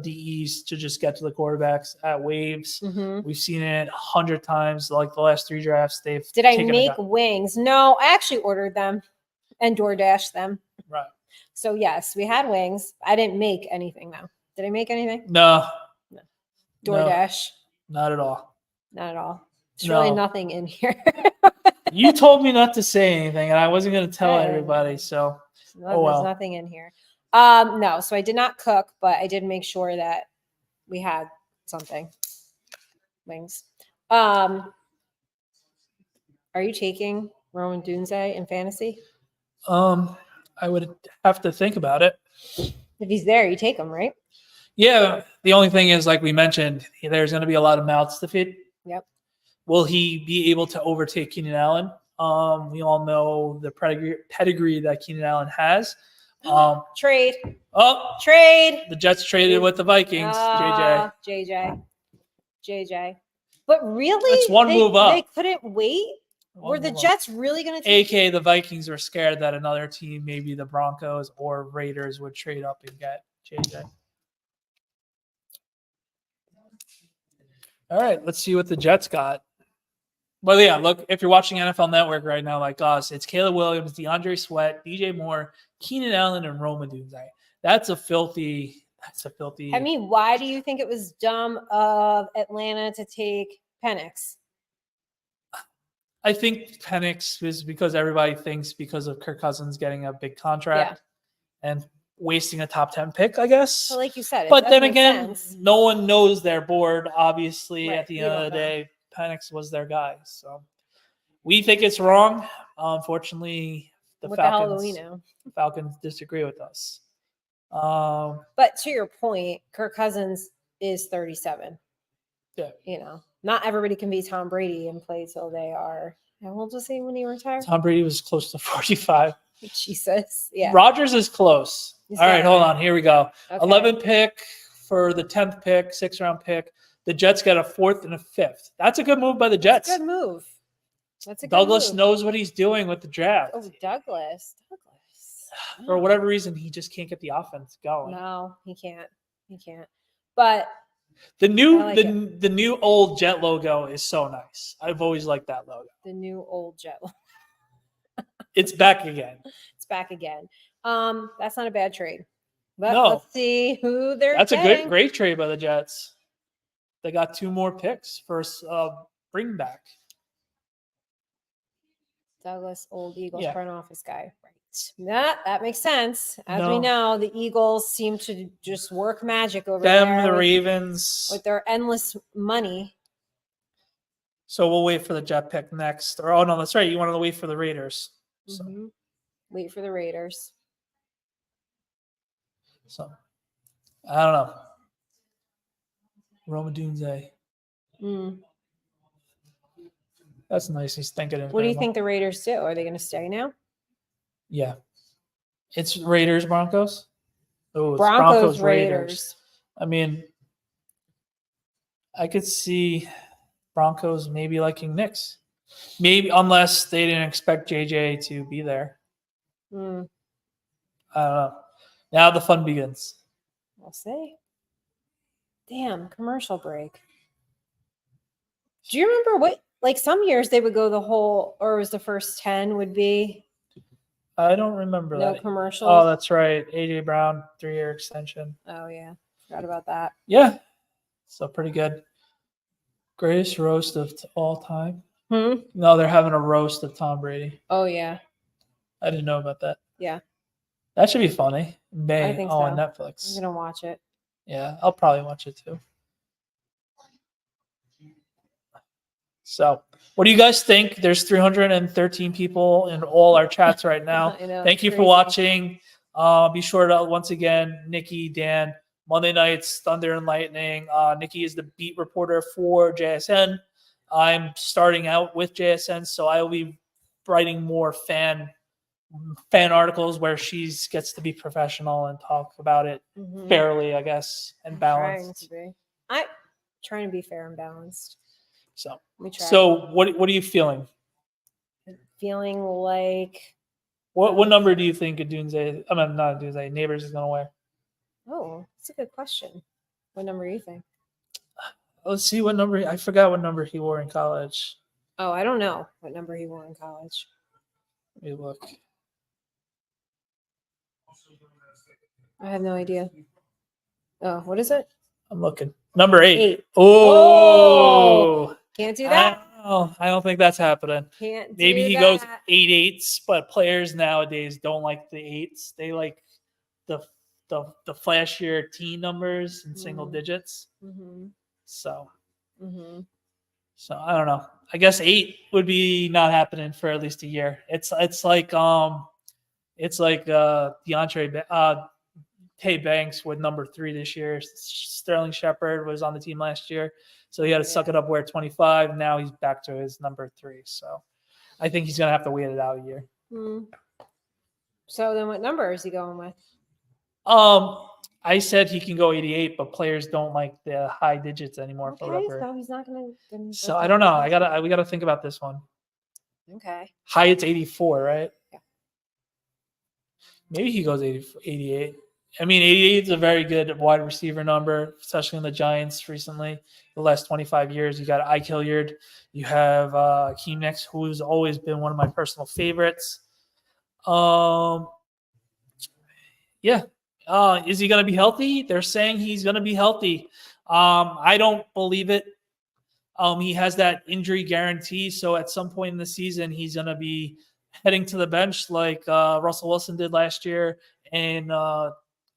DEs to just get to the quarterbacks at waves. We've seen it 100 times. Like the last 3 drafts, they've Did I make wings? No, I actually ordered them and DoorDash them. Right. So yes, we had wings. I didn't make anything though. Did I make anything? No. DoorDash. No, not at all. Not at all. There's really nothing in here. You told me not to say anything, and I wasn't going to tell everybody. So, there's nothing in here. No, so I did not cook, but I did make sure that we had something. Wings. Are you taking Roman Dunze in fantasy? I would have to think about it. If he's there, you take him, right? Yeah. The only thing is, like we mentioned, there's going to be a lot of mouths to feed. Yep. Will he be able to overtake Keenan Allen? We all know the pedigree that Keenan Allen has. Trade. Oh, trade. The Jets traded with the Vikings. JJ. But really, that's one move up. They couldn't wait. Were the Jets really going to take? AK, the Vikings were scared that another team, maybe the Broncos or Raiders, would trade up and get JJ. All right, let's see what the Jets got. Well, yeah, look, if you're watching NFL Network right now, like us, it's Caleb Williams, DeAndre Sweat, DJ Moore, Keenan Allen, and Roman Dunze. That's a filthy. I mean, why do you think it was dumb of Atlanta to take Penix? I think Penix is because everybody thinks because of Kirk Cousins getting a big contract and wasting a top 10 pick, I guess. Well, like you said, but then again, no one knows their board. Obviously, right. At the end of the day, Penix was their guy. So we think it's wrong. Unfortunately, what the hell do we know? Falcons disagree with us. But to your point, Kirk Cousins is 37. Yeah. You know, not everybody can be Tom Brady and play till they are. And we'll just say when he retires. Tom Brady was close to 45. Jesus. Yeah. Rodgers is close. All right, hold on. Here we go. Okay. 11 pick for the 10th pick, 6th round pick. The Jets got a 4th and a 5th. That's a good move by the Jets. That's a good move. Douglas knows what he's doing with the draft. Oh, Douglas. For whatever reason, he just can't get the offense going. No, he can't. But the new old Jet logo is so nice. I've always liked that logo. The new old Jet logo. It's back again. That's not a bad trade. But no. Let's see who they're That's getting. a great trade by the Jets. They got 2 more picks for bring back. Douglas, old Eagles front office guy. Right. That makes sense. As we know, the Eagles seem to just work magic over there. The Ravens. With their endless money. So we'll wait for the Jet pick next. Or, oh, no, that's right. You want to wait for the Raiders. So. Mm-hmm. Wait for the Raiders. So, I don't know. Roman Dunze. That's nice. He's thinking. What do you think the Raiders do? Are they going to stay now? Yeah. It's Raiders, Broncos. Oh, it's Broncos, Raiders. I mean, I could see Broncos maybe liking Knicks. Maybe, unless they didn't expect JJ to be there. I don't know. Now the fun begins. We'll see. Damn, commercial break. Do you remember what, like some years they would go the whole, or was the first 10 would be? I don't remember that. No commercials? Oh, that's right. A.J. Brown, 3-year extension. Oh, yeah. Forgot about that. Yeah. So pretty good. Greatest roast of all time. No, they're having a roast of Tom Brady. Oh, yeah. I didn't know about that. Yeah. That should be funny. I think so. On Netflix. I'm going to watch it. Yeah, I'll probably watch it too. So, what do you guys think? There's 313 people in all our chats right now. Thank you for watching. Be sure to, once again, Nikki, Dan, Monday nights, Thunder and Lightning. Nikki is the beat reporter for JSN. I'm starting out with JSN, so I will be writing more fan articles where she gets to be professional and talk about it fairly, I guess, and balanced. I'm trying to be fair and balanced. So what are you feeling? Feeling like What number do you think Adunze? I mean, not Adunze. Neighbors is gonna wear. Oh, that's a good question. What number do you think? Let's see what number. I forgot what number he wore in college. Oh, I don't know what number he wore in college. Let me look. I have no idea. Oh, what is it? I'm looking. Number 8. 8. Oh, Can't do that. I don't think that's happening. Can't do Maybe he that. goes 8-8s, but players nowadays don't like the 8s. They like the flashier team numbers and single digits. Mm-hmm. So Mm-hmm. I don't know. I guess 8 would be not happening for at least a year. It's like DeAndre Tay Banks with number 3 this year. Sterling Shepard was on the team last year, so he had to suck it up, wear 25. Now he's back to his number 3. So I think he's gonna have to wait it out a year. So then, what number is he going with? I said he can go 88, but players don't like the high digits anymore for whatever. So he's not gonna. So I don't know. We gotta think about this one. Okay. Hyatt's 84, right? Yeah. Maybe he goes 88. I mean, 88 is a very good wide receiver number, especially in the Giants recently. The last 25 years, you got Ike Hilliard. You have Hakeem Nicks, who's always been one of my personal favorites. Yeah. Is he going to be healthy? They're saying he's going to be healthy. I don't believe it. He has that injury guarantee, so at some point in the season, he's going to be heading to the bench like Russell Wilson did last year and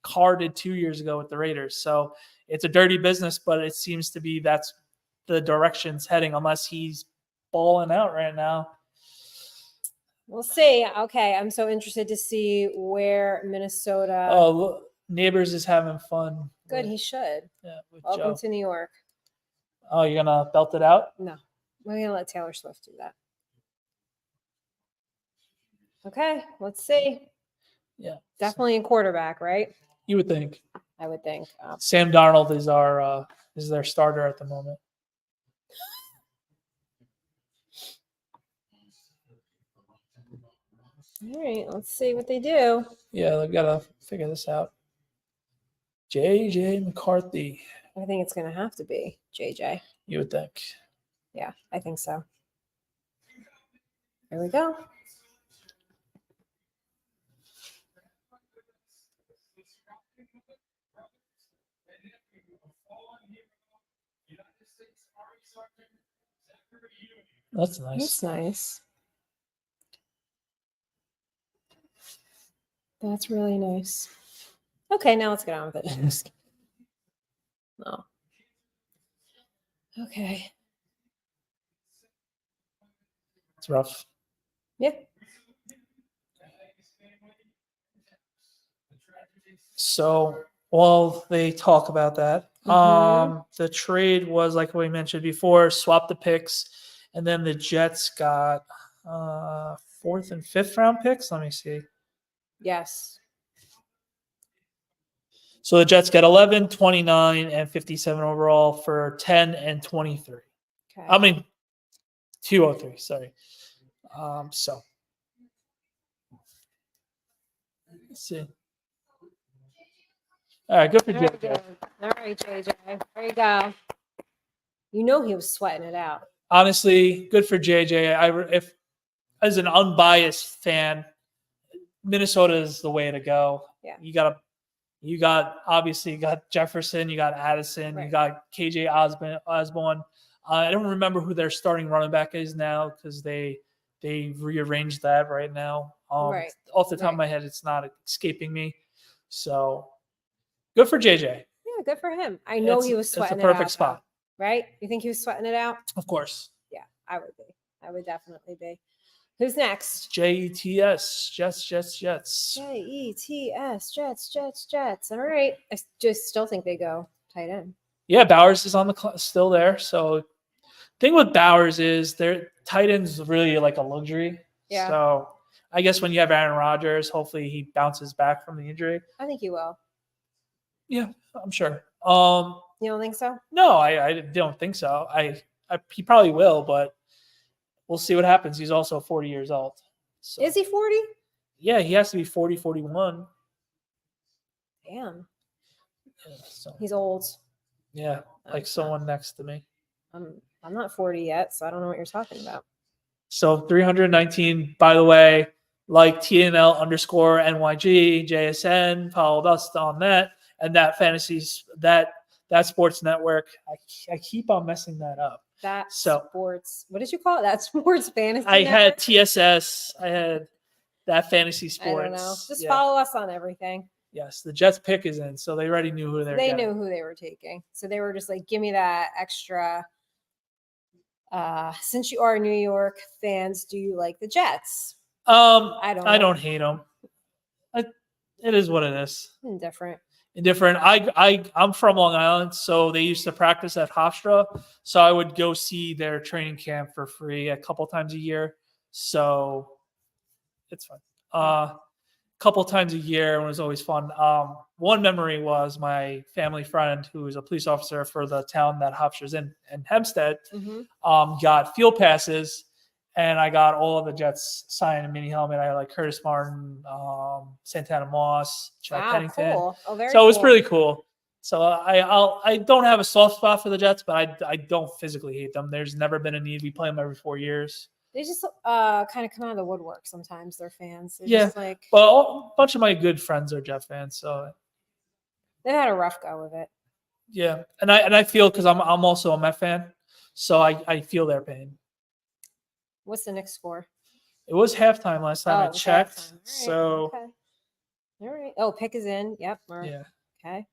Carr did 2 years ago with the Raiders. So it's a dirty business, but it seems to be that's the direction's heading unless he's balling out right now. We'll see. Okay, I'm so interested to see where Minnesota. Oh, look, Neighbors is having fun. Good, he should. Yeah, with Welcome Joe. to New York. Oh, you're gonna belt it out? No, we're gonna let Taylor Swift do that. Okay, let's see. Yeah, Definitely a quarterback, right? you would think. I would think. Sam Darnold is their starter at the moment. All right, let's see what they do. Yeah, they've got to figure this out. J.J. McCarthy. I think it's going to have to be JJ. You would think. Yeah, I think so. There we go. That's nice. That's nice. That's really nice. Okay, now let's get on with it. No. Okay. It's rough. Yeah. So while they talk about that, the trade was like we mentioned before, swap the picks, and then the Jets got 4th and 5th round picks. Let me see. Yes. So the Jets got 11, 29, and 57 overall for 10 and 23. Okay. I mean, 203, sorry. So let's see. All right, good for Very JJ. good. All right, JJ. There you go. You know he was sweating it out. Honestly, good for JJ. If as an unbiased fan, Minnesota is the way to go. Yeah. You got Jefferson, you got Addison, Right. you got KJ Osborne. I don't remember who their starting running back is now because they rearranged that right now. Right. Off the top of my head, it's not escaping me. So good for JJ. Yeah, good for him. I know he was sweating it out. It's a perfect spot. Though, right? You think he was sweating it out? Of course. Yeah, I would be. I would definitely be. Who's next? Jets. Jets, Jets. All right. I just still think they go tight end. Yeah, Bowers is on the still there. So thing with Bowers is their tight end's really like a luxury. Yeah. So I guess when you have Aaron Rodgers, hopefully he bounces back from the injury. I think he will. Yeah, I'm sure. You don't think so? No, I don't think so. He probably will, but we'll see what happens. He's also 40 years old. So. Is he 40? Yeah, he has to be 40, 41. Damn. Yeah, so, He's old. yeah, like someone next to me. I'm not 40 yet, so I don't know what you're talking about. So 319, by the way, like TNL underscore NYG, JSN, followed us on that. And that fantasies, that sports network. I keep on messing that up. That So sports, what did you call it? That sports fantasy I had network? TSS. I had that fantasy sports. I don't know. Just follow us on everything. Yes, the Jets pick is in, so they already knew who They knew who they were taking. So they were just like, give me that extra. Since you are New York fans, do you like the Jets? I don't hate them. It is what it is. Indifferent. I'm from Long Island, so they used to practice at Hofstra. So I would go see their training camp for free a couple times a year. So it's fun. Couple times a year, and it was always fun. One memory was my family friend, who was a police officer for the town that Hofstra's in Hempstead, got field passes, and I got all of the Jets signed a mini helmet. I had like Curtis Martin, Santana Moss, Chad Pennington. Cool. Oh, very so it was pretty cool. So I don't have a soft spot for the Jets, but I don't physically hate them. There's never been a need. We play them every 4 years. They just kind of come out of the woodwork sometimes. They're fans. They're Yeah, just like, but a bunch of my good friends are Jet fans, so they've had a rough go of it. yeah. And I feel, because I'm also a Met fan, so I feel their pain. What's the Knicks score? It was halftime last time I checked. Right. So okay. All right. Oh, pick is in. Yep. yeah. Okay.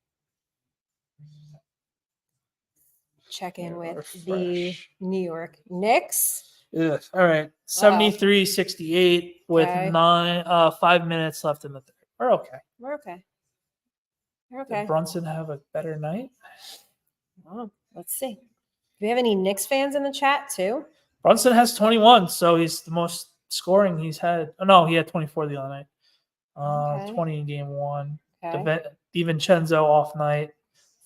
Check in with refresh. the New York Knicks. Yeah. All right. 73-68 with Okay. 5 minutes left in the third. We're okay. We're okay. We're okay. Did Brunson have a better night? Oh, let's see. Do we have any Knicks fans in the chat too? Brunson has 21, so he's the most scoring he's had. Oh, no, he had 24 the other night. 20 in game one. Okay. DiVincenzo off night,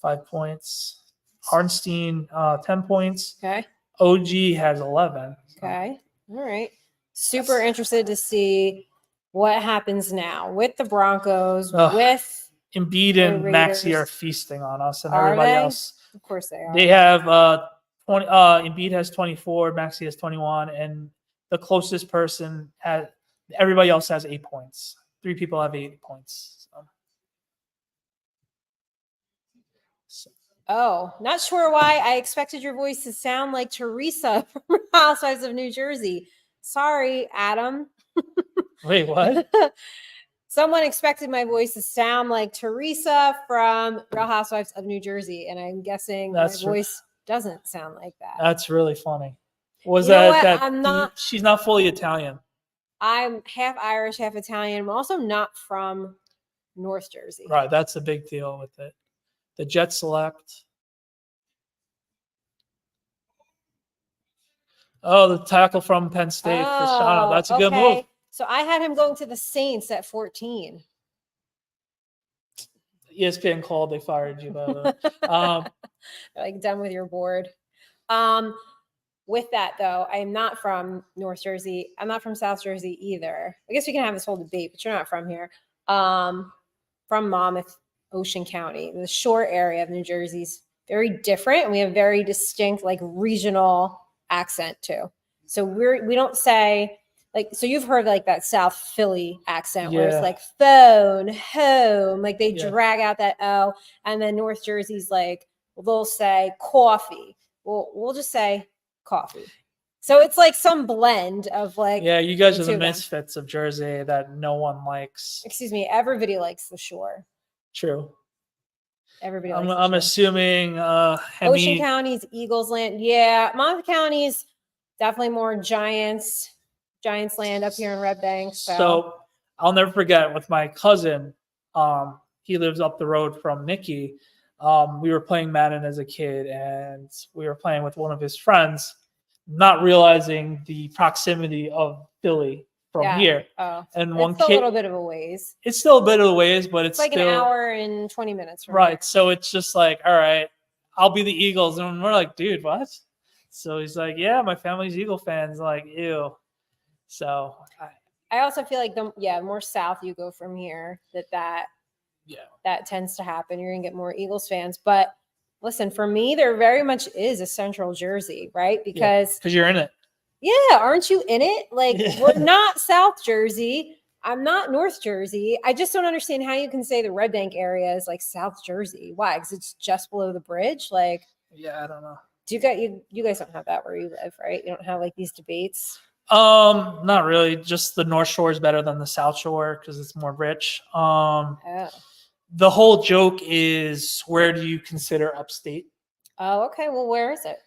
5 points. Harnstein, 10 points. Okay. OG has 11. Okay. All right. Super interested to see what happens now with the Broncos, with Embiid and Maxey are feasting on us and everybody else. Of course they are. They have 20. Embiid has 24. Maxey has 21, and the closest person has. Everybody else has 8 points. 3 people have 8 points. So. Oh, not sure why I expected your voice to sound like Teresa from Housewives of New Jersey. Sorry, Adam. Wait, what? Someone expected my voice to sound like Teresa from Real Housewives of New Jersey, and I'm guessing my voice doesn't sound like that. That's really funny. Was you know that I'm not? She's not fully Italian. I'm half Irish, half Italian. I'm also not from North Jersey. Right, that's a big deal with it. The Jets select. Oh, the tackle from Penn State for Shana. That's a good move. So I had him going to the Saints at 14. ESPN called. They fired you, by the way. Like, done with your board. With that, though, I'm not from North Jersey. I'm not from South Jersey either. I guess we can have this whole debate, but you're not from here. From Monmouth, Ocean County. The shore area of New Jersey's very different, and we have very distinct, like, regional accent too. So we don't say, like, so you've heard like that South Philly accent where it's like phone, home, like they drag out that O, and then North Jersey's like, well, they'll say coffee. Well, we'll just say coffee. So it's like some blend of like, yeah, you guys are the misfits of Jersey that no one likes. Excuse me, everybody likes the shore. True. Everybody likes I'm assuming Ocean County's Eagles land. Yeah, Monmouth County's definitely more Giants land up here in Red Bank. So I'll never forget with my cousin. He lives up the road from Nikki. We were playing Madden as a kid, and we were playing with one of his friends, not realizing the proximity of Philly from here. Oh, and it's a little bit of a ways. It's still a bit of a ways, but it's like still an hour and 20 minutes from right. here. So it's just like, all right, I'll be the Eagles, and we're like, dude, what? So he's like, yeah, my family's Eagle fans. Like, ew. So I also feel like the more south you go from here, that tends to happen. You're gonna get more Eagles fans. But listen, for me, there very much is a central Jersey, right? Because you're in it. Yeah, aren't you in it? Like, Yeah. we're not South Jersey. I'm not North Jersey. I just don't understand how you can say the Red Bank area is like South Jersey. Why? Because it's just below the bridge. Like, Yeah, I don't know. do you guys don't have that where you live, right? You don't have like these debates. Not really. Just the North Shore is better than the South Shore because it's more rich. Oh. The whole joke is, where do you consider upstate? Oh, okay. Well, where is it?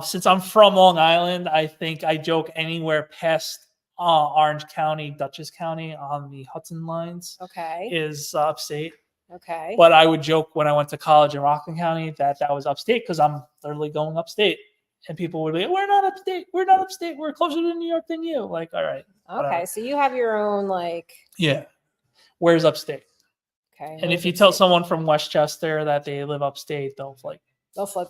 Since I'm from Long Island, I think I joke anywhere past Orange County, Dutchess County on the Hudson lines Okay. is upstate. Okay. But I would joke when I went to college in Rockland County that was upstate because I'm literally going upstate. And people would be, we're not upstate. We're not upstate. We're closer to New York than you. Like, all right. Okay. So you have your own, like. Yeah. Where's upstate? Okay. And if you tell someone from Westchester that they live upstate, they'll flip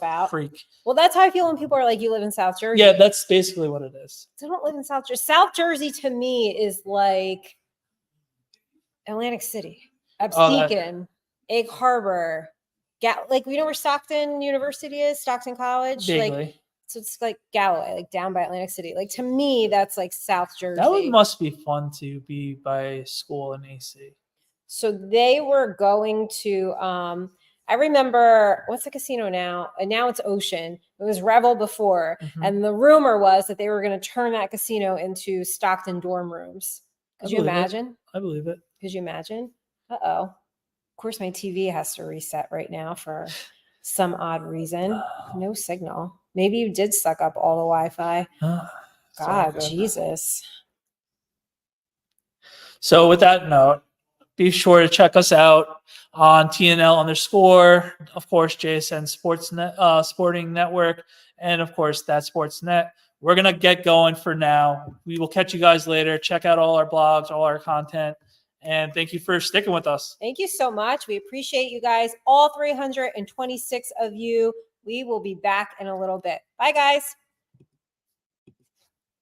out. Freak. Well, that's how I feel when people are like, you live in South Jersey. Yeah, that's basically what it is. I don't live in South Jersey. South Jersey to me is like Atlantic City, Absecon, Egg Harbor, like, you know where Stockton University is, Stockton College? Vaguely. Like, so it's like Galloway, like down by Atlantic City. Like, to me, that's like South Jersey. That must be fun to be by school in AC. So they were going to, I remember, what's the casino now? And now it's Ocean. It was Revel before. Mm-hmm. And the rumor was that they were going to turn that casino into Stockton dorm rooms. Could you imagine? I believe it. Could you imagine? Uh-oh. Of course, my TV has to reset right now for some odd reason. No signal. Maybe you did suck up all the Wi-Fi. God, Jesus. So with that note, be sure to check us out on TNL_, of course, JSN Sporting Network, and of course, That Sportsnet. We're going to get going for now. We will catch you guys later. Check out all our blogs, all our content, and thank you for sticking with us. Thank you so much. We appreciate you guys, all 326 of you. We will be back in a little bit. Bye, guys.